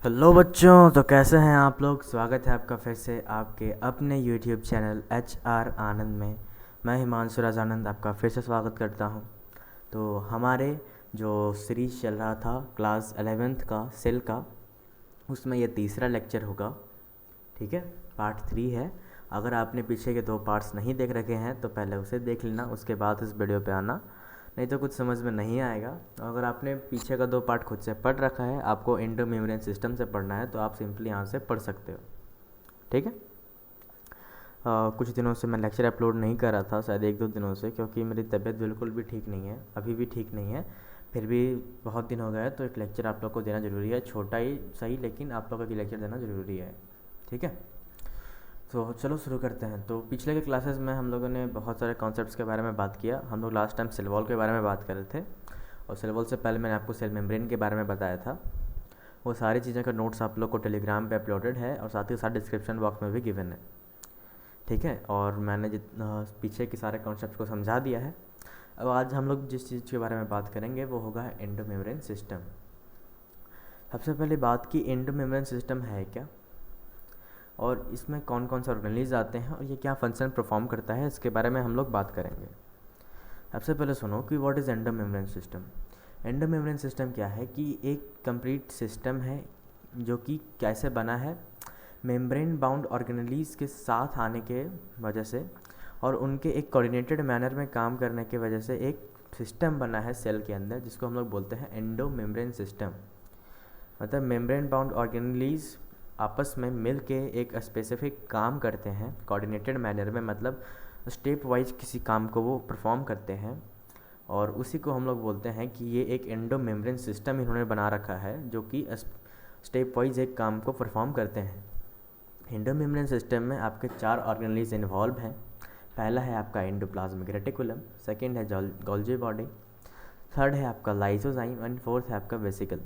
Hello बच्चों, तो कैसे हैं आप लोग। स्वागत है आपका फिर से आपके अपने यूट्यूब चैनल HR आनंद में। मैं हिमांशु राज आनंद आपका फिर से स्वागत करता हूं। तो हमारे जो सीरीज चल रहा था क्लास 11th का सेल का, उसमें ये तीसरा लेक्चर होगा। ठीक है, पार्ट 3 है। अगर आपने पीछे के 2 पार्ट्स नहीं देख रखे हैं तो पहले उसे देख लेना, उसके बाद इस वीडियो पे आना, नहीं तो कुछ समझ में नहीं आएगा। अगर आपने पीछे का 2 पार्ट खुद से पढ़ रखा है, आपको एंडो मेम्ब्रेन सिस्टम से पढ़ना है, तो आप सिंपली यहाँ से पढ़ सकते हो। ठीक है। कुछ दिनों से मैं लेक्चर अपलोड नहीं कर रहा था, शायद 1-2 दिनों से, क्योंकि मेरी तबीयत बिल्कुल भी ठीक नहीं है, अभी भी ठीक नहीं है। फिर भी बहुत दिन हो गए, तो एक लेक्चर आप लोग को देना ज़रूरी है, छोटा ही सही, लेकिन आप लोगों को लेक्चर देना ज़रूरी है। ठीक है, तो चलो शुरू करते हैं। तो पिछले के क्लासेस में हम लोगों ने बहुत सारे कॉन्सेप्ट्स के बारे में बात किया। हम लोग लास्ट टाइम सेल वॉल के बारे में बात कर रहे थे, और सेल वॉल से पहले मैंने आपको सेल मेम्ब्रेन के बारे में बताया था। वो सारी चीज़ों का नोट्स आप लोग को टेलीग्राम पे अपलोडेड है, और साथ ही साथ डिस्क्रिप्शन बॉक्स में भी गिवन है। ठीक है, और मैंने जितना पीछे के सारे कॉन्सेप्ट को समझा दिया है। अब आज हम लोग जिस चीज़ के बारे में बात करेंगे वो होगा एंडो मेम्ब्रेन सिस्टम। सबसे पहले बात की एंडो मेम्ब्रेन सिस्टम है क्या, और इसमें कौन कौन से ऑर्गेनेल्स आते हैं, और ये क्या फंक्शन परफॉर्म करता है, इसके बारे में हम लोग बात करेंगे। सबसे पहले सुनो कि what is endo membrane system. Endo membrane system क्या है कि एक कंप्लीट सिस्टम है जो कि कैसे बना है, मेम्ब्रेन बाउंड ऑर्गेनेल्स के साथ आने के वजह से और उनके एक कोऑर्डिनेटेड मैनर में काम करने की वजह से एक सिस्टम बना है सेल के अंदर, जिसको हम लोग बोलते हैं एंडो मेम्ब्रेन सिस्टम। मतलब मेम्ब्रेन बाउंड ऑर्गेनेल्स आपस में मिल के एक स्पेसिफिक काम करते हैं कोऑर्डिनेटेड मैनर में, मतलब स्टेप वाइज किसी काम को वो परफॉर्म करते हैं, और उसी को हम लोग बोलते हैं कि ये एक एंडो मेम्ब्रेन सिस्टम इन्होंने बना रखा है जो कि स्टेप वाइज एक काम को परफॉर्म करते हैं। एंडो मेम्ब्रेन सिस्टम में आपके 4 ऑर्गेनेल्स इन्वॉल्व हैं। पहला है आपका एंडोप्लाज्मिक रेटिकुलम, सेकेंड है गोल्जी बॉडी, थर्ड है आपका लाइसोजाइम, एंड फोर्थ है आपका वेसिकल।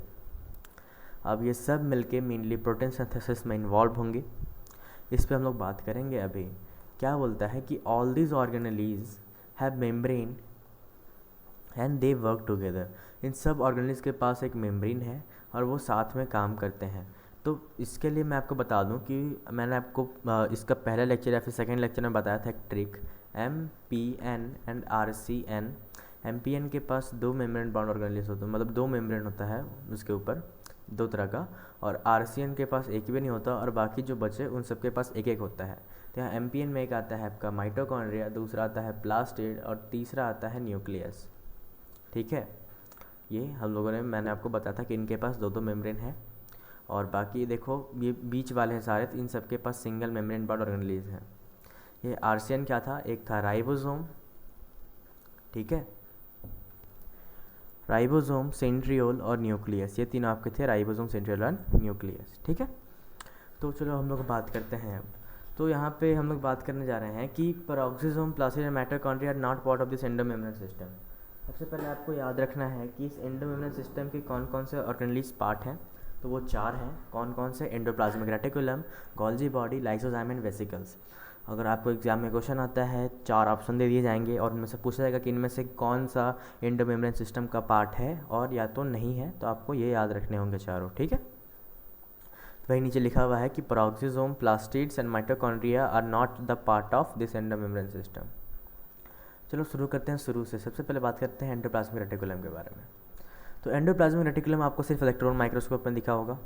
अब ये सब मिलके मेनली प्रोटीन सिंथेसिस में इन्वॉल्व होंगे, इस पे हम लोग बात करेंगे अभी। क्या बोलता है कि all these organelles have membrane and they work together. इन सब ऑर्गेनेल्स के पास एक मेम्ब्रेन है और वो साथ में काम करते हैं। तो इसके लिए मैं आपको बता दूं कि मैंने आपको इसका पहला लेक्चर या फिर सेकेंड लेक्चर में बताया था एक trick, MPN and RCN। MPN के पास 2 मेम्ब्रेन बाउंड ऑर्गेनेल्स होते हैं, मतलब 2 मेम्ब्रेन होता है उसके ऊपर 2 तरह का, और RCN के पास एक भी नहीं होता, और बाकी जो बचे उन सबके पास एक एक होता है। तो यहाँ MPN में एक आता है आपका माइटोकॉन्ड्रिया, दूसरा आता है प्लास्टिड, और तीसरा आता है न्यूक्लियस। ठीक है, ये हम लोगों ने मैंने आपको बताया था कि इनके पास 2 मेम्ब्रेन है, और बाकी देखो ये बीच वाले हैं सारे, तो इन सब के पास सिंगल मेम्ब्रेन बाउंड ऑर्गेनेल्स हैं। ये आरसीएन क्या था, एक था राइबोसोम, ठीक है, राइबोसोम, सेंट्रियोल और न्यूक्लियस, ये तीनों आपके थे, राइबोसोम, सेंट्रियोल और न्यूक्लियस। ठीक है, तो चलो हम लोग बात करते हैं अब। तो यहाँ पे हम लोग बात करने जा रहे हैं कि peroxisome, plastid and mitochondria are not part of this endomembrane system. सबसे पहले आपको याद रखना है कि इस एंडो मेम्ब्रेन सिस्टम के कौन कौन से ऑर्गेनेल्स पार्ट हैं। तो वो 4 हैं। कौन कौन से, endoplasmic reticulum, Golgi body, lysozyme and vesicles. अगर आपको एग्जाम में क्वेश्चन आता है, 4 ऑप्शन दे दिए जाएंगे और उनमें से पूछा जाएगा कि इनमें से कौन सा एंडो मेम्ब्रेन सिस्टम का पार्ट है और या तो नहीं है, तो आपको ये याद रखने होंगे चारों। ठीक है, तो वही नीचे लिखा हुआ है कि peroxisome, plastids and mitochondria are not the part of this endomembrane system. चलो शुरू करते हैं शुरू से। सबसे पहले बात करते हैं एंडोप्लाज्मिक रेटिकुलम के बारे में। तो एंडोप्लाज्मिक रेटिकुलम आपको सिर्फ इलेक्ट्रॉन माइक्रोस्कोप में दिखा होगा।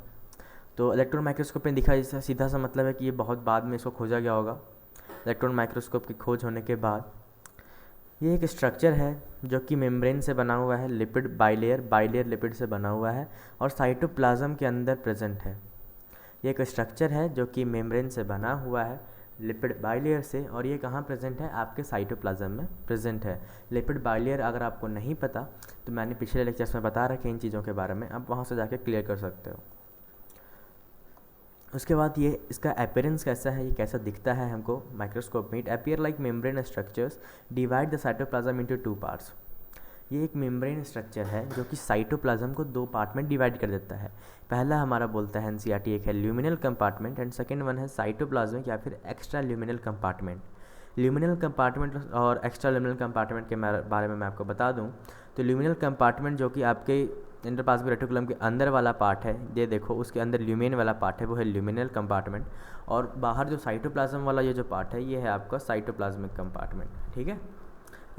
तो इलेक्ट्रॉन माइक्रोस्कोप में दिखा, इसका सीधा सा मतलब है कि ये बहुत बाद में इसको खोजा गया होगा। इलेक्ट्रॉन माइक्रोस्कोप की खोज होने के बाद ये एक स्ट्रक्चर है जो कि मेम्ब्रेन से बना हुआ है, लिपिड बाइलेयर लिपिड से बना हुआ है, और साइटोप्लाज्म के अंदर प्रेजेंट है। ये एक स्ट्रक्चर है जो कि मेम्ब्रेन से बना हुआ है, लिपिड बाइलेयर से, और ये कहाँ प्रेजेंट है, आपके साइटोप्लाज्म में प्रेजेंट है। लिपिड बाइलेयर अगर आपको नहीं पता तो मैंने पिछले लेक्चर्स में बता रखे इन चीज़ों के बारे में, आप वहाँ से जाके क्लियर कर सकते हो। उसके बाद ये इसका अपीयरेंस कैसा है, ये कैसा दिखता है हमको माइक्रोस्कोप में। It appear like membrane structures divide the cytoplasm into 2 parts. ये एक मेम्ब्रेन स्ट्रक्चर है जो कि साइटोप्लाज्म को 2 पार्ट में डिवाइड कर देता है। पहला हमारा बोलता है एनसीईआरटी, एक है luminal compartment, and second one है साइटोप्लाज्मिक या फिर extra luminal compartment. Luminal compartment और एक्स्ट्रा ल्यूमिनल कंपार्टमेंट के बारे में मैं आपको बता दूं, तो ल्यूमिनल कंपार्टमेंट जो कि आपके एंडोप्लाज्मिक रेटिकुलम के अंदर वाला पार्ट है, ये देखो उसके अंदर ल्यूमेन वाला पार्ट है, वो है ल्यूमिनल कंपार्टमेंट। और बाहर जो साइटोप्लाज्म वाला ये जो पार्ट है, ये है आपका साइटोप्लाज्मिक कंपार्टमेंट, ठीक है,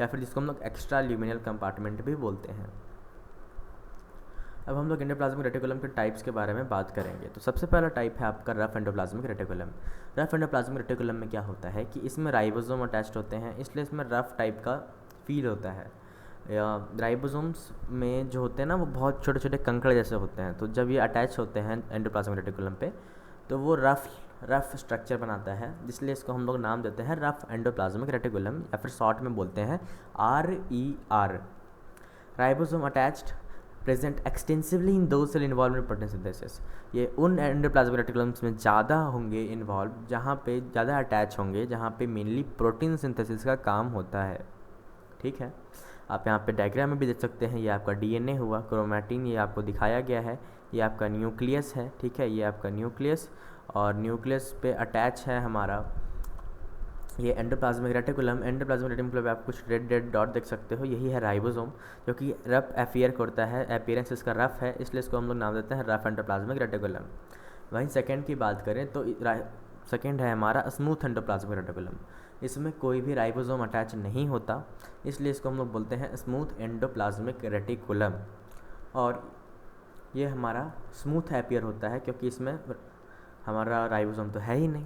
या फिर जिसको हम लोग एक्स्ट्रा ल्यूमिनल कंपार्टमेंट भी बोलते हैं। अब हम लोग एंडोप्लाज्मिक रेटिकुलम के टाइप्स के बारे में बात करेंगे। तो सबसे पहला टाइप है आपका rough endoplasmic reticulum. Rough endoplasmic reticulum में क्या होता है कि इसमें राइबोसोम अटैच्ड होते हैं, इसलिए इसमें रफ टाइप का फील होता है। राइबोसोम्स में जो होते हैं ना, वो बहुत छोटे छोटे कंकड़ जैसे होते हैं, तो जब ये अटैच होते हैं एंडोप्लाज्मिक रेटिकुलम पे, तो वो रफ स्ट्रक्चर बनाता है, इसलिए इसको हम लोग नाम देते हैं रफ एंडोप्लाज्मिक रेटिकुलम, या फिर शॉर्ट में बोलते हैं RER। Ribosome attached present extensively in those cell involve in protein synthesis. ये उन एंडोप्लाज्मिक रेटिकुलम्स में ज़्यादा होंगे इन्वॉल्व, जहाँ पे ज़्यादा अटैच होंगे, जहाँ पे मेनली प्रोटीन सिंथेसिस का काम होता है, ठीक है। आप यहाँ पे डायग्राम में भी देख सकते हैं, ये आपका DNA हुआ, क्रोमैटिन ये आपको दिखाया गया है, ये आपका न्यूक्लियस है, ठीक है, ये आपका न्यूक्लियस, और न्यूक्लियस पे अटैच है हमारा ये एंडोप्लाज्मिक रेटिकुलम। एंडोप्लाज्मिक रेटिकुलम पे आप कुछ रेड डॉट देख सकते हो, यही है राइबोसोम, जो कि रफ एफियर करता है, अपीयरेंस इसका रफ है, इसलिए इसको हम लोग नाम देते हैं रफ एंडोप्लाज्मिक रेटिकुलम। वहीं सेकेंड की बात करें तो सेकेंड है हमारा स्मूथ एंडोप्लाज्मिक रेटिकुलम। इसमें कोई भी राइबोसोम अटैच नहीं होता, इसलिए इसको हम लोग बोलते हैं स्मूथ एंडोप्लाज्मिक रेटिकुलम। और ये हमारा स्मूथ एपियर होता है, क्योंकि इसमें हमारा राइबोसोम तो है ही नहीं।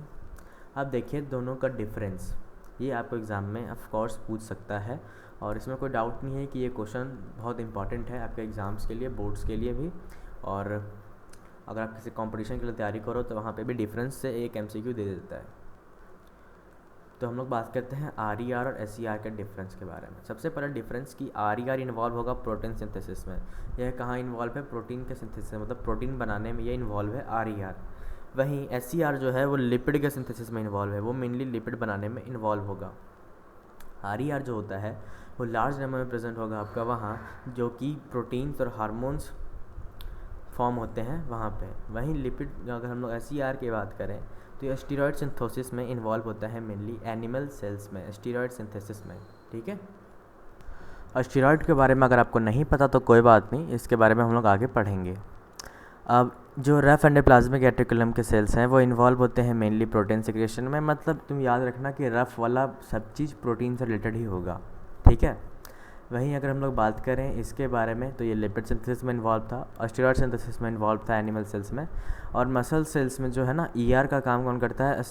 अब देखिए दोनों का डिफरेंस, ये आपको एग्ज़ाम में ऑफ कोर्स पूछ सकता है, और इसमें कोई डाउट नहीं है कि ये क्वेश्चन बहुत इंपॉर्टेंट है आपके एग्ज़ाम्स के लिए, बोर्ड्स के लिए भी। और अगर आप किसी कंपटीशन के लिए तैयारी करो तो वहाँ पे भी डिफरेंस से एक MCQ दे देता है। तो हम लोग बात करते हैं RER और SER के डिफरेंस के बारे में। सबसे पहला डिफरेंस कि RER इन्वॉल्व होगा प्रोटीन सिंथेसिस में। यह कहाँ इन्वॉल्व है? प्रोटीन के सिंथेसिस में, मतलब प्रोटीन बनाने में ये इन्वॉल्व है RER। वहीं SER जो है वो लिपिड के सिंथेसिस में इन्वॉल्व है, वो मेनली लिपिड बनाने में इन्वॉल्व होगा। RER जो होता है वो लार्ज नंबर में प्रेजेंट होगा आपका वहाँ, जो कि प्रोटीन्स और हार्मोन्स फॉर्म होते हैं वहाँ पे। वहीं लिपिड अगर हम लोग SER की बात करें तो ये स्टीरॉयड सिंथेसिस में इन्वॉल्व होता है, मेनली एनिमल सेल्स में, स्टीरॉयड सिंथेसिस में, ठीक है। और स्टीरॉयड के बारे में अगर आपको नहीं पता तो कोई बात नहीं, इसके बारे में हम लोग आगे पढ़ेंगे। अब जो रफ एंडोप्लाज्मिक रेटिकुलम के सेल्स हैं वो इन्वॉल्व होते हैं मेनली प्रोटीन सिक्रेशन में, मतलब तुम याद रखना कि रफ वाला सब चीज़ प्रोटीन से रिलेटेड ही होगा, ठीक है। वहीं अगर हम लोग बात करें इसके बारे में तो ये लिपिड सिंथेसिस में इन्वॉल्व था, और स्टीरॉयड सिंथेसिस में इन्वॉल्व था एनिमल सेल्स में। और मसल सेल्स में जो है ना, ER का काम कौन करता है?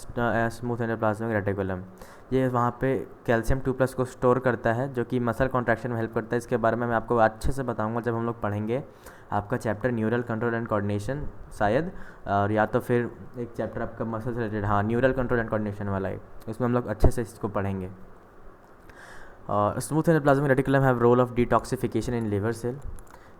Smooth endoplasmic reticulum. ये वहाँ पे कैल्शियम 2+ को स्टोर करता है, जो कि मसल कॉन्ट्रैक्शन में हेल्प करता है। इसके बारे में मैं आपको अच्छे से बताऊंगा जब हम लोग पढ़ेंगे आपका chapter neural control and coordination शायद, और या तो फिर एक चैप्टर आपका मसल से रिलेटेड, हाँ न्यूरल कंट्रोल एंड कोऑर्डिनेशन वाला है, उसमें हम लोग अच्छे से इसको पढ़ेंगे। Smooth endoplasmic reticulum have role of detoxification in liver cell.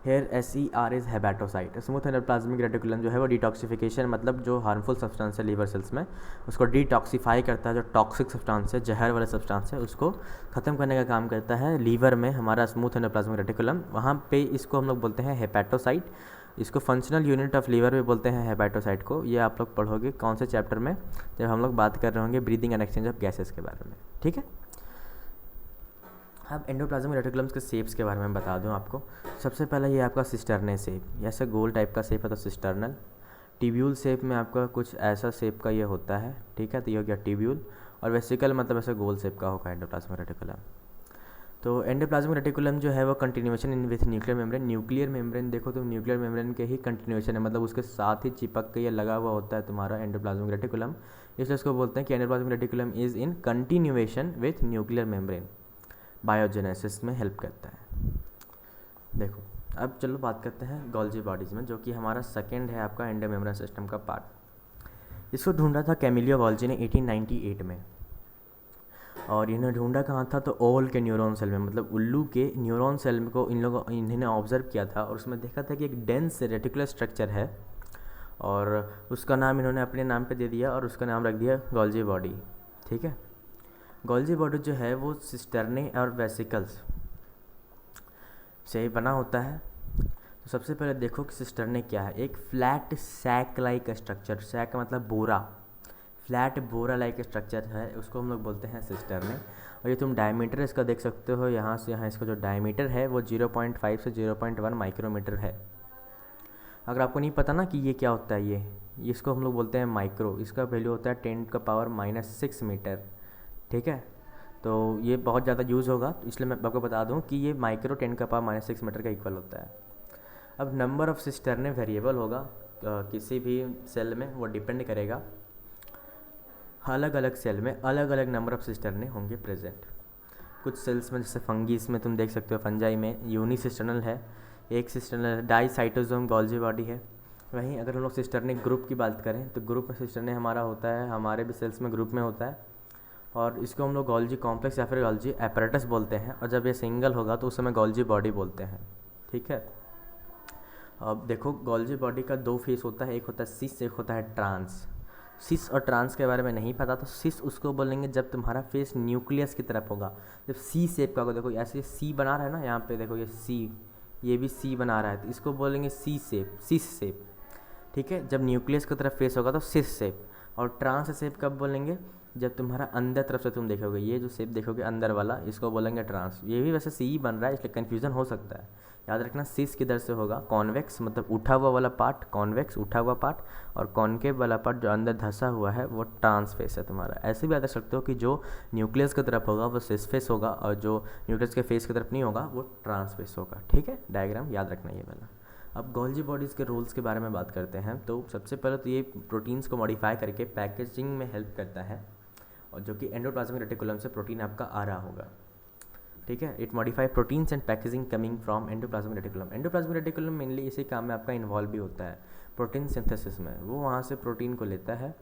Here SER is hepatocyte. Smooth endoplasmic reticulum जो है वो डिटॉक्सिफिकेशन, मतलब जो हार्मफुल सब्सटेंस है लिवर सेल्स में उसको डिटॉक्सीफाई करता है, जो टॉक्सिक सब्सटेंस है, जहर वाले सब्सटेंस है, उसको ख़त्म करने का काम करता है लीवर में हमारा स्मूथ एंडोप्लाज्मिक रेटिकुलम। वहाँ पे इसको हम लोग बोलते हैं हेपाटोसाइट। इसको फंक्शनल यूनिट ऑफ लीवर भी बोलते हैं हेपाटोसाइट को। ये आप लोग पढ़ोगे कौन से चैप्टर में? जब हम लोग बात कर रहे होंगे breathing and exchange of gases के बारे में, ठीक है। अब एंडोप्लाज्मिक रेटिकुलम्स के शेप्स के बारे में बता दूं आपको। सबसे पहला ये आपका सिस्टर्ने शेप, ऐसे गोल टाइप का शेप है तो सिस्टर्नल। टिब्यूल शेप में आपका कुछ ऐसा शेप का ये होता है, ठीक है, तो ये हो गया टिब्यूल। और वेसिकल मतलब ऐसे गोल शेप का होगा एंडोप्लाज्मिक रेटिकुलम। तो एंडोप्लाज्मिक रेटिकुलम जो है वो continuation in with nuclear membrane. Nuclear membrane देखो तो न्यूक्लियर मेम्ब्रेन के ही कंटिन्यूएशन है, मतलब उसके साथ ही चिपक के ये लगा हुआ होता है तुम्हारा एंडोप्लाज्मिक रेटिकुलम, इसलिए इसको बोलते हैं कि endoplasmic reticulum is in continuation with nuclear membrane, biogenesis में हेल्प करता है। देखो अब चलो बात करते हैं गोल्जी बॉडीज़ में, जो कि हमारा सेकंड है आपका एंडोमेम्ब्रेन सिस्टम का पार्ट। इसको ढूंढा था कैमिलियो वॉल्जी ने 1898 में, और इन्हें ढूंढा कहाँ था? तो ओवल के न्यूरॉन सेल में, मतलब उल्लू के न्यूरॉन सेल को इन्होंने ऑब्जर्व किया था, और उसमें देखा था कि एक डेंस रेटिकुलर स्ट्रक्चर है, और उसका नाम इन्होंने अपने नाम पे दे दिया, और उसका नाम रख दिया गोल्जी बॉडी, ठीक है। गोल्जी बॉडी जो है वो सिस्टर्ने और वेसिकल्स से ही बना होता है। तो सबसे पहले देखो कि सिस्टर्ने क्या है। एक flat sac like structure, sac मतलब बोरा, फ्लैट बोरा लाइक स्ट्रक्चर है, उसको हम लोग बोलते हैं सिस्टर्न। और ये तुम डायमीटर इसका देख सकते हो, यहाँ से यहाँ इसका जो डायमीटर है वो 0.5 से 0.1 माइक्रोमीटर है। अगर आपको नहीं पता ना कि ये क्या होता है, ये इसको हम लोग बोलते हैं माइक्रो, इसका वैल्यू होता है 10⁻⁻6 मीटर। ठीक है, तो ये बहुत ज़्यादा यूज़ होगा, तो इसलिए मैं आपको बता दूं कि ये माइक्रो 10⁻⁻6 मीटर का इक्वल होता है। अब नंबर ऑफ़ सिस्टर्ने वेरिएबल होगा किसी भी सेल में, वो डिपेंड करेगा, अलग अलग सेल में अलग अलग नंबर ऑफ़ सिस्टर्ने होंगे प्रेजेंट। कुछ सेल्स में जैसे फंगीस में तुम देख सकते हो, फंजाई में यूनिसिस्टर्नल है, एक सिस्टर्नल डाईसाइटोसोम गोल्जी बॉडी है। वहीं अगर हम लोग सिस्टर्ने ग्रुप की बात करें तो ग्रुप में सिस्टर्ने हमारा होता है, हमारे भी सेल्स में ग्रुप में होता है, और इसको हम लोग गोल्जी कॉम्प्लेक्स या फिर गोल्जी एपरेटस बोलते हैं। और जब ये सिंगल होगा तो उस समय गोल्जी बॉडी बोलते हैं। ठीक है, अब देखो गोल्जी बॉडी का दो फेस होता है, एक होता है सिस, एक होता है ट्रांस। सिस और ट्रांस के बारे में नहीं पता तो सिस उसको बोलेंगे जब तुम्हारा फेस न्यूक्लियस की तरफ होगा, जब सी शेप का होगा। देखो ऐसे सी बना रहा है ना, यहाँ पे देखो ये सी, ये भी सी बना रहा है, तो इसको बोलेंगे सी शेप, सिस शेप। ठीक है, जब न्यूक्लियस की तरफ फेस होगा तो सिस शेप। और ट्रांस शेप कब बोलेंगे, जब तुम्हारा अंदर तरफ से तुम देखोगे, ये जो शेप देखोगे अंदर वाला, इसको बोलेंगे ट्रांस। ये भी वैसे सी बन रहा है, इसलिए कन्फ्यूज़न हो सकता है। याद रखना सिस किधर से होगा, कॉन्वेक्स मतलब उठा हुआ वाला पार्ट, कॉन्वेक्स उठा हुआ पार्ट, और कॉनकेव वाला पार्ट जो अंदर धंसा हुआ है वो ट्रांस फेस है तुम्हारा। ऐसे भी याद रख सकते हो कि जो न्यूक्लियस की तरफ होगा वो सिस फेस होगा, और जो न्यूक्लियस के फेस की तरफ नहीं होगा वो ट्रांस फेस होगा। ठीक है, डायग्राम याद रखना ये वाला। अब गोल्जी बॉडीज़ के रोल्स के बारे में बात करते हैं। तो सबसे पहले तो ये प्रोटीन्स को मॉडिफाई करके पैकेजिंग में हेल्प करता है, और जो कि एंडोप्लाज्मिक रेटिकुलम से प्रोटीन आपका आ रहा होगा। ठीक है, it modify proteins and packaging coming from endoplasmic reticulum. Endoplasmic reticulum mainly इसी काम में आपका इन्वॉल्व भी होता है, प्रोटीन सिंथेसिस में। वो वहाँ से प्रोटीन को लेता है,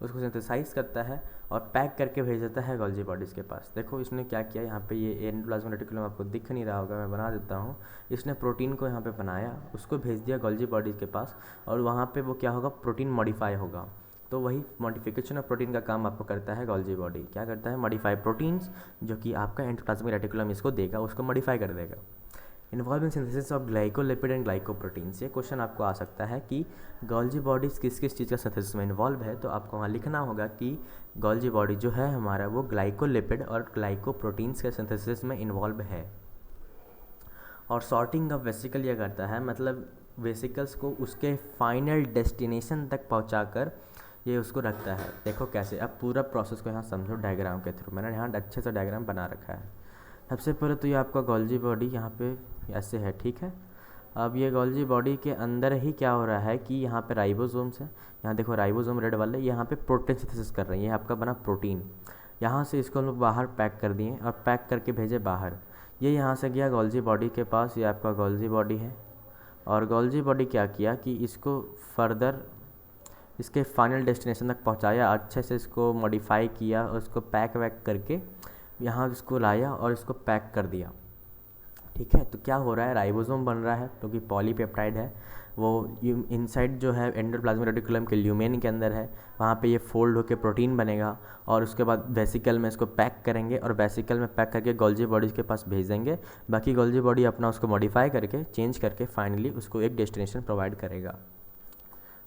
उसको सिंथेसाइज करता है और पैक करके भेज देता है गोल्जी बॉडीज़ के पास। देखो इसने क्या किया, यहाँ पे ये एंडोप्लाज्मिक रेटिकुलम आपको दिख नहीं रहा होगा, मैं बना देता हूँ। इसने प्रोटीन को यहाँ पे बनाया, उसको भेज दिया गोल्जी बॉडीज़ के पास, और वहाँ पे वो क्या होगा, प्रोटीन मॉडिफाई होगा। तो वही मॉडिफिकेशन ऑफ प्रोटीन का काम आपको करता है गोल्जी बॉडी। क्या करता है, मॉडिफाई प्रोटीन्स, जो कि आपका एंडोप्लाज्मिक रेटिकुलम इसको देगा, उसको मॉडिफाई कर देगा। Involve in synthesis of glycolipid and glycoproteins. ये क्वेश्चन आपको आ सकता है कि गोल्जी बॉडीज़ किस किस चीज़ का सिंथेसिस में इन्वॉल्व है, तो आपको वहाँ लिखना होगा कि गोल्जी बॉडी जो है हमारा वो ग्लाइकोलिपिड और ग्लाइकोप्रोटीन्स के सिंथेसिस में इन्वॉल्व है। और सॉर्टिंग ऑफ वेसिकल ये करता है, मतलब वेसिकल्स को उसके फाइनल डेस्टिनेशन तक पहुँचाकर ये उसको रखता है। देखो कैसे, अब पूरा प्रोसेस को यहाँ समझो डायग्राम के थ्रू। मैंने यहाँ अच्छे से डायग्राम बना रखा है। सबसे पहले तो ये आपका गोल्जी बॉडी यहाँ पे ऐसे है। ठीक है, अब ये गोल्जी बॉडी के अंदर ही क्या हो रहा है कि यहाँ पे राइबोसोम्स है, यहाँ देखो राइबोसोम रेड वाले, यहाँ पे प्रोटीन सिंथेसिस कर रहे हैं। ये आपका बना प्रोटीन, यहाँ से इसको हम लोग बाहर पैक कर दिए और पैक करके भेजे बाहर। ये यहाँ से गया गोल्जी बॉडी के पास, ये आपका गोल्जी बॉडी है। और गोल्जी बॉडी क्या किया कि इसको फर्दर इसके फाइनल डेस्टिनेशन तक पहुंचाया, अच्छे से इसको मॉडिफाई किया और इसको पैक वैक करके यहाँ इसको लाया और इसको पैक कर दिया। ठीक है, तो क्या हो रहा है, राइबोसोम बन रहा है क्योंकि पॉलीपेप्टाइड है। वो इनसाइड जो है एंडोप्लाज्मिक रेटिकुलम के ल्यूमेन के अंदर है, वहाँ पे ये फोल्ड होकर प्रोटीन बनेगा, और उसके बाद वेसिकल में इसको पैक करेंगे, और वेसिकल में पैक करके गोल्जी बॉडीज़ के पास भेजेंगे। बाकी गोल्जी बॉडी अपना उसको मॉडिफाई करके चेंज करके फाइनली उसको एक डेस्टिनेशन प्रोवाइड करेगा।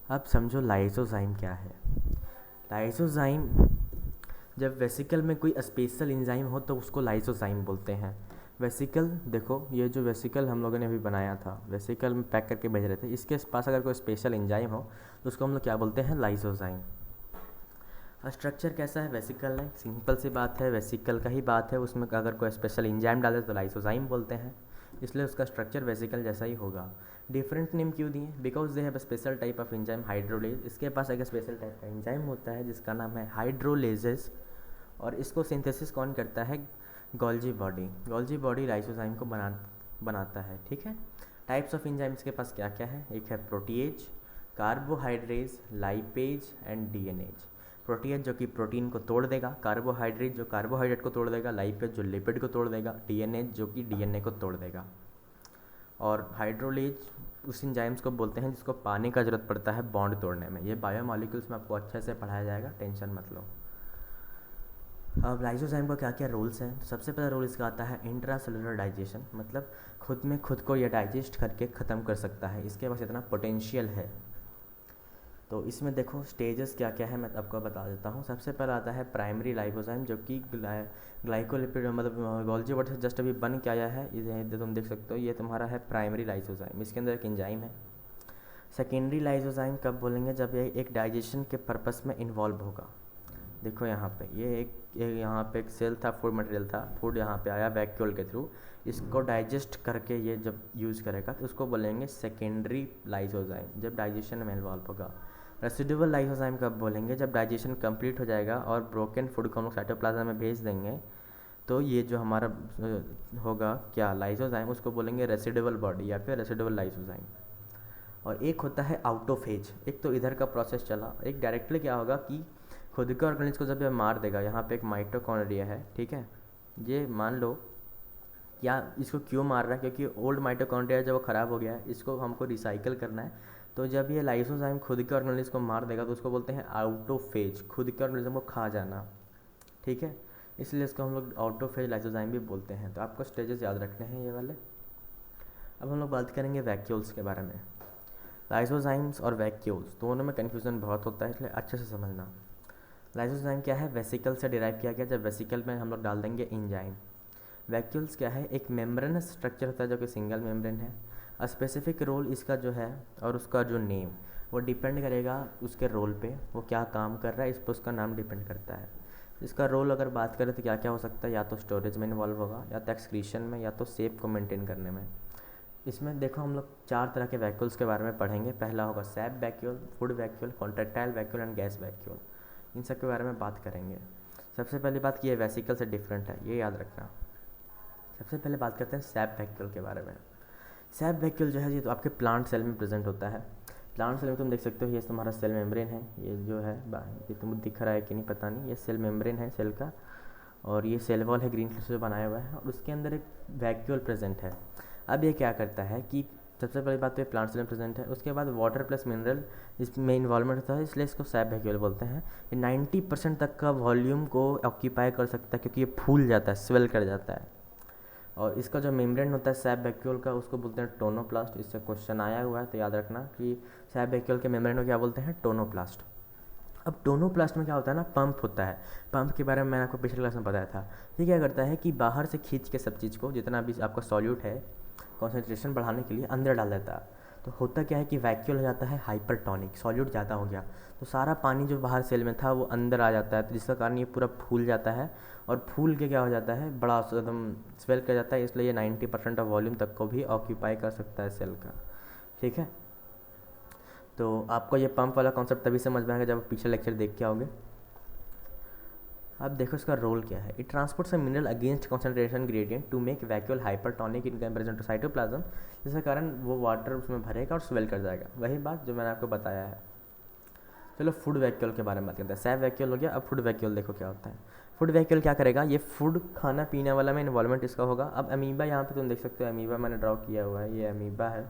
अब समझो लाइसोजाइम क्या है। लाइसोजाइम, जब वेसिकल में कोई स्पेशल एंजाइम हो तो उसको लाइसोजाइम बोलते हैं। वेसिकल देखो, ये जो वेसिकल हम लोगों ने अभी बनाया था, वेसिकल में पैक करके भेज रहे थे, इसके पास अगर कोई स्पेशल एंजाइम हो तो उसको हम लोग क्या बोलते हैं, लाइसोजाइम। स्ट्रक्चर कैसा है वेसिकल है, सिंपल सी बात है, वेसिकल का ही बात है, उसमें अगर कोई स्पेशल एंजाइम डाले तो लाइसोजाइम बोलते हैं, इसलिए उसका स्ट्रक्चर वेसिकल जैसा ही होगा। डिफरेंट नेम क्यों दिए, because they have special type of enzyme hydrolase. इसके पास एक स्पेशल टाइप का एंजाइम होता है जिसका नाम है हाइड्रोलेजेस, और इसको सिंथेसिस कौन करता है, Golgi body. Golgi body lysozyme को बनाता है। ठीक है, टाइप्स ऑफ एंजाइम्स के पास क्या क्या है, एक है protease, carbohydrase, lipase and DNase. Protease जो कि प्रोटीन को तोड़ देगा, कार्बोहाइड्रेट जो कार्बोहाइड्रेट को तोड़ देगा, लाइपेज जो लिपिड को तोड़ देगा, डीएनएज जो कि डीएनए को तोड़ देगा। और हाइड्रोलेज उस एंजाइम्स को बोलते हैं जिसको पानी का ज़रूरत पड़ता है बॉन्ड तोड़ने में। ये बायोमॉलिक्यूल्स में आपको अच्छे से पढ़ाया जाएगा, टेंशन मत लो। अब लाइसोजाइम का क्या क्या रोल्स हैं, तो सबसे पहला रोल इसका आता है इंट्रासेलुलर डाइजेशन, मतलब खुद में खुद को ये डाइजेस्ट करके ख़त्म कर सकता है, इसके पास इतना पोटेंशियल है। तो इसमें देखो स्टेजेस क्या क्या है मैं आपको बता देता हूँ। सबसे पहले आता है प्राइमरी लाइपोजाइम, जो कि ग्लाइकोलिपिड मतलब गोल्जी वर्ड से जस्ट अभी बन के आया है। ये तुम देख सकते हो, ये तुम्हारा है प्राइमरी लाइसोजाइम, इसके अंदर एक एंजाइम है। सेकेंडरी लाइसोजाइम कब बोलेंगे, जब ये एक डाइजेशन के पर्पस में इन्वॉल्व होगा। देखो यहाँ पे ये यहाँ पे एक सेल था, फूड मटेरियल था, फूड यहाँ पे आया वैक्यूल के थ्रू, इसको डाइजेस्ट करके ये जब यूज़ करेगा तो उसको बोलेंगे सेकेंडरी लाइसोजाइम, जब डाइजेशन में इन्वॉल्व होगा। रेसिडुअल लाइसोजाइम कब बोलेंगे, जब डाइजेशन कंप्लीट हो जाएगा और ब्रोकन फूड को हम लोग साइटोप्लाज्म में भेज देंगे, तो ये जो हमारा होगा क्या लाइसोजाइम, उसको बोलेंगे रेसिडुअल बॉडी या फिर रेसिडुअल लाइसोजाइम। और एक होता है आउटोफेज, एक तो इधर का प्रोसेस चला, एक डायरेक्टली क्या होगा कि खुद के ऑर्गेनिज को जब ये मार देगा। यहाँ पे एक माइटोकॉन्ड्रिया है, ठीक है, ये मान लो क्या इसको क्यों मार रहा है, क्योंकि ओल्ड माइटोकॉन्ड्रिया जब वो ख़राब हो गया है, इसको हमको रिसाइकल करना है। तो जब ये लाइसोजाइम खुद के ऑर्गेनिज को मार देगा तो उसको बोलते हैं आउटोफेज, खुद के ऑर्गेनिज्म को खा जाना, ठीक है, इसलिए इसको हम लोग आउटोफेज लाइसोजाइम भी बोलते हैं। तो आपको स्टेजेस याद रखने हैं ये वाले। अब हम लोग बात करेंगे वैक्यूल्स के बारे में। लाइसोजाइम्स और वैक्यूल्स दोनों में कन्फ्यूज़न बहुत होता है, इसलिए अच्छे से समझना। लाइसोजाइम क्या है, वेसिकल से डिराइव किया गया, जब वेसिकल में हम लोग डाल देंगे एंजाइम। वैक्यूल्स क्या है, एक मेम्ब्रेनस स्ट्रक्चर होता है जो कि सिंगल मेम्ब्रेन है। स्पेसिफिक रोल इसका जो है और उसका जो नेम वो डिपेंड करेगा उसके रोल पे, वो क्या काम कर रहा है इस पर उसका नाम डिपेंड करता है। इसका रोल अगर बात करें तो क्या क्या हो सकता है, या तो स्टोरेज में इन्वॉल्व होगा, या तो एक्सक्रीशन में, या तो सेप को मेंटेन करने में। इसमें देखो हम लोग 4 तरह के वैक्यूल्स के बारे में पढ़ेंगे। पहला होगा sap vacuole, food vacuole, contractile vacuole and gas vacuole. इन सब के बारे में बात करेंगे। सबसे पहली बात कि ये वेसिकल से डिफरेंट है, ये याद रखना। सबसे पहले बात करते हैं सैप वैक्यूल के बारे में। सैप वैक्यूल जो है ये तो आपके प्लांट सेल में प्रेजेंट होता है। प्लांट सेल में तुम देख सकते हो ये तुम्हारा सेल मेम्ब्रेन है, ये जो है ये तुम दिख रहा है कि नहीं पता नहीं, ये सेल मेम्ब्रेन है सेल का, और ये सेल वॉल है ग्रीन कलर से बनाया हुआ है, और उसके अंदर एक वैक्यूल प्रेजेंट है। अब ये क्या करता है कि सबसे पहली बात तो ये प्लांट सेल में प्रेजेंट है, उसके बाद वाटर प्लस मिनरल इसमें इन्वॉल्वमेंट होता है, इसलिए इसको सैप वैक्यूल बोलते हैं। ये 90% तक का वॉल्यूम को ऑक्यूपाई कर सकता है, क्योंकि ये फूल जाता है, स्वेल कर जाता है। और इसका जो मेम्ब्रेन होता है सैप वैक्यूल का, उसको बोलते हैं टोनोप्लास्ट। इससे क्वेश्चन आया हुआ है तो याद रखना कि सैप वैक्यूल के मेम्ब्रेन को क्या बोलते हैं, टोनोप्लास्ट। अब टोनोप्लास्ट में क्या होता है ना, पंप होता है। पंप के बारे में मैंने आपको पिछले क्लास में बताया था। ये क्या करता है कि बाहर से खींच के सब चीज़ को, जितना भी आपका सॉल्यूट है, कॉन्सेंट्रेशन बढ़ाने के लिए अंदर डाल देता है। तो होता क्या है कि वैक्यूल हो जाता है हाइपरटोनिक, सॉल्यूट ज़्यादा हो गया तो सारा पानी जो बाहर सेल में था वो अंदर आ जाता है, तो जिसका कारण ये पूरा फूल जाता है, और फूल के क्या हो जाता है, बड़ा एकदम स्वेल कर जाता है, इसलिए ये 90% ऑफ वॉल्यूम तक को भी ऑक्यूपाई कर सकता है सेल का, ठीक है। तो आपको ये पंप वाला कॉन्सेप्ट तभी समझ में आएगा जब आप पिछले लेक्चर देख के आओगे। अब देखो इसका रोल क्या है, it transports a mineral against concentration gradient to make vacuole hypertonic in comparison to cytoplasm, जिसके कारण वो वाटर उसमें भरेगा और स्वेल कर जाएगा, वही बात जो मैंने आपको बताया है। चलो फूड वैक्यूल के बारे में बात करते हैं। सैप वैक्यूल हो गया, अब फूड वैक्यूल देखो क्या होता है। फूड वैक्यूल क्या करेगा, ये फूड खाना पीने वाला में इन्वॉल्वमेंट इसका होगा। अब अमीबा यहाँ पे तुम देख सकते हो, अमीबा मैंने ड्रॉ किया हुआ है, ये अमीबा है,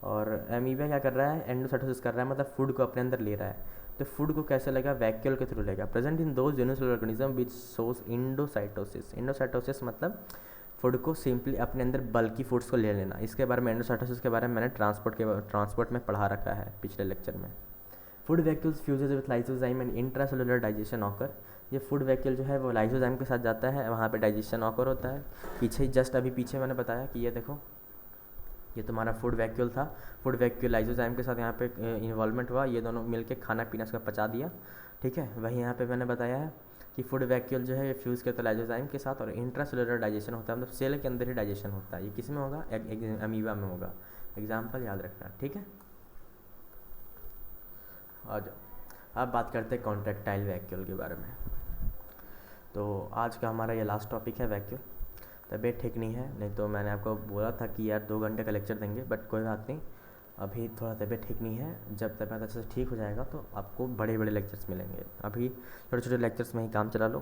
और अमीबा क्या कर रहा है, एंडोसाइटोसिस कर रहा है, मतलब फूड को अपने अंदर ले रहा है। तो फूड को कैसे लेगा, वैक्यूल के थ्रू लेगा। Present in those unicellular organism which shows endocytosis. Endocytosis मतलब फूड को सिंपली अपने अंदर बल्कि फूड्स को ले लेना। इसके बारे में एंडोसाइटोसिस के बारे में मैंने ट्रांसपोर्ट में पढ़ा रखा है पिछले लेक्चर में। Food vacuoles fuses with lysozyme and intracellular digestion occur. ये फूड वैक्यूल जो है वो लाइसोजाइम के साथ जाता है, वहाँ पे डाइजेशन ऑकर होता है। पीछे जस्ट अभी पीछे मैंने बताया कि ये देखो, ये तुम्हारा फूड वैक्यूल था, फूड वैक्यूल लाइसोजाइम के साथ यहाँ पे इन्वॉल्वमेंट हुआ, ये दोनों मिलके खाना पीना इसका पचा दिया, ठीक है। वही यहाँ पे मैंने बताया है कि फूड वैक्यूल जो है ये फ्यूज़ करता है लाइसोजाइम के साथ, और इंट्रासेलुलर डाइजेशन होता है, मतलब सेल के अंदर ही डाइजेशन होता है। ये किस में होगा, अमीबा में होगा। एग्जाम्पल याद रखना, ठीक है। आ जाओ, अब बात करते हैं कॉन्ट्रैक्टाइल वैक्यूल के बारे में। तो आज का हमारा ये लास्ट टॉपिक है वैक्यूल। तबीयत ठीक नहीं है, नहीं तो मैंने आपको बोला था कि यार 2 घंटे का लेक्चर देंगे, बट कोई बात नहीं, अभी थोड़ा तबीयत ठीक नहीं है। जब तबीयत अच्छे से ठीक हो जाएगा तो आपको बड़े बड़े लेक्चर्स मिलेंगे। अभी छोटे छोटे लेक्चर्स में ही काम चला लो,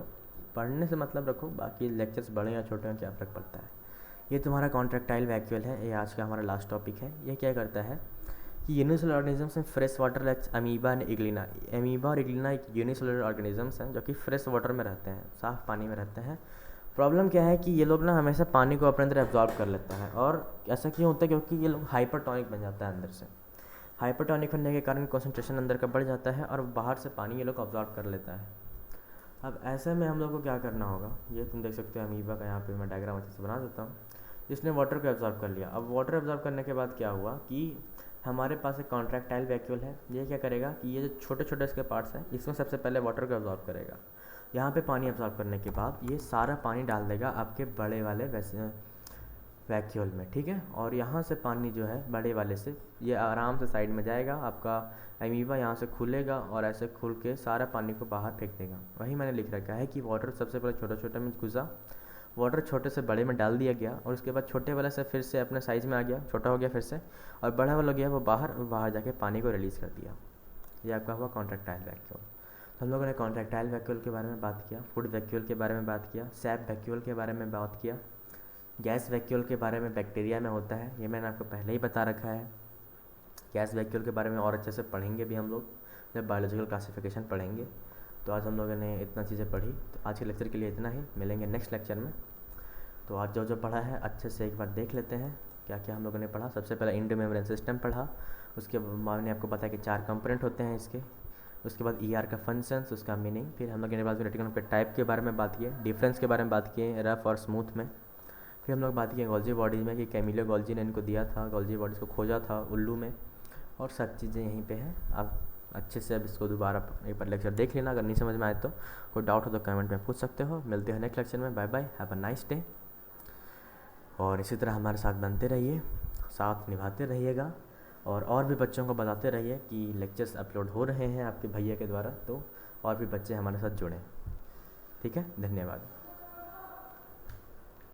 पढ़ने से मतलब रखो, बाकी लेक्चर्स बड़े या छोटे हैं क्या फ़र्क पड़ता है। ये तुम्हारा कॉन्ट्रैक्टाइल वैक्यूल है, ये आज का हमारा लास्ट टॉपिक है। ये क्या करता है कि यूनिसेलुलर ऑर्गेनिजम्स में fresh water like amoeba and euglena. Amoeba और इग्लिना एक यूनिसेलुलर ऑर्गेनिजम्स हैं जो कि फ्रेश वाटर में रहते हैं, साफ़ पानी में रहते हैं। प्रॉब्लम क्या है कि ये लोग ना हमेशा पानी को अपने अंदर एब्जॉर्ब कर लेता है, और ऐसा क्यों होता है, क्योंकि ये लोग हाइपरटोनिक बन जाता है अंदर से। हाइपरटोनिक होने के कारण कंसंट्रेशन अंदर का बढ़ जाता है और बाहर से पानी ये लोग ऑब्जॉर्व कर लेता है। अब ऐसे में हम लोग को क्या करना होगा, ये तुम देख सकते हो अमीबा का, यहाँ पे मैं डायग्राम अच्छे से बना देता हूँ। इसने वाटर को एब्जॉर्व कर लिया। अब वाटर एब्जॉर्व करने के बाद क्या हुआ कि हमारे पास एक कॉन्ट्रैक्टाइल वैक्यूल है। ये क्या करेगा कि ये जो छोटे छोटे इसके पार्ट्स हैं, इसमें सबसे पहले वाटर को एब्जॉर्व करेगा। यहाँ पे पानी एब्जॉर्व करने के बाद ये सारा पानी डाल देगा आपके बड़े वाले वैक्यूल में, ठीक है। और यहाँ से पानी जो है बड़े वाले से ये आराम से साइड में जाएगा, आपका अमीबा यहाँ से खुलेगा और ऐसे खुल के सारा पानी को बाहर फेंक देगा। वही मैंने लिख रखा है कि वाटर सबसे पहले छोटे छोटे में घुसा, वाटर छोटे से बड़े में डाल दिया गया और उसके बाद छोटे वाले से फिर से अपने साइज़ में आ गया, छोटा हो गया फिर से, और बड़ा वाला गया वो बाहर जाके पानी को रिलीज़ कर दिया। ये आपका हुआ कॉन्ट्रैक्टाइल वैक्यूल। तो हम लोगों ने कॉन्ट्रैक्टाइल वैक्यूल के बारे में बात किया, फूड वैक्यूल के बारे में बात किया, सैप वैक्यूल के बारे में बात किया, गैस वैक्यूल के बारे में बैक्टीरिया में होता है, ये मैंने आपको पहले ही बता रखा है। गैस वैक्यूल के बारे में और अच्छे से पढ़ेंगे भी हम लोग जब बायोलॉजिकल क्लासिफिकेशन पढ़ेंगे। तो आज हम लोगों ने इतना चीज़ें पढ़ी, तो आज के लेक्चर के लिए इतना ही, मिलेंगे नेक्स्ट लेक्चर में। तो आज जो जो पढ़ा है अच्छे से एक बार देख लेते हैं क्या क्या हम लोगों ने पढ़ा। सबसे पहले एंडो मेम्ब्रेन सिस्टम पढ़ा, उसके बाद मैंने आपको बताया कि 4 कंपोनेंट होते हैं इसके। उसके बाद ER का फंक्शंस, उसका मीनिंग, फिर हम लोग ने रेटिकुलम के टाइप के बारे में बात किए, डिफरेंस के बारे में बात किए, रफ और स्मूथ में। फिर हम लोग बात किए गोल्जी बॉडीज़ में कि कैमिलो गोल्जी ने इनको दिया था, गोल्जी बॉडीज़ को खोजा था उल्लू में, और सब चीज़ें यहीं पे हैं। आप अच्छे से अब इसको दोबारा एक बार लेक्चर देख लेना, अगर नहीं समझ में आए तो कोई डाउट हो तो कमेंट में पूछ सकते हो। मिलते हैं नेक्स्ट लेक्चर में, bye bye, have a nice day. और इसी तरह हमारे साथ बनते रहिए, साथ निभाते रहिएगा, और भी बच्चों को बताते रहिए कि लेक्चर्स अपलोड हो रहे हैं आपके भैया के द्वारा, तो और भी बच्चे हमारे साथ जुड़ें। ठीक है, धन्यवाद।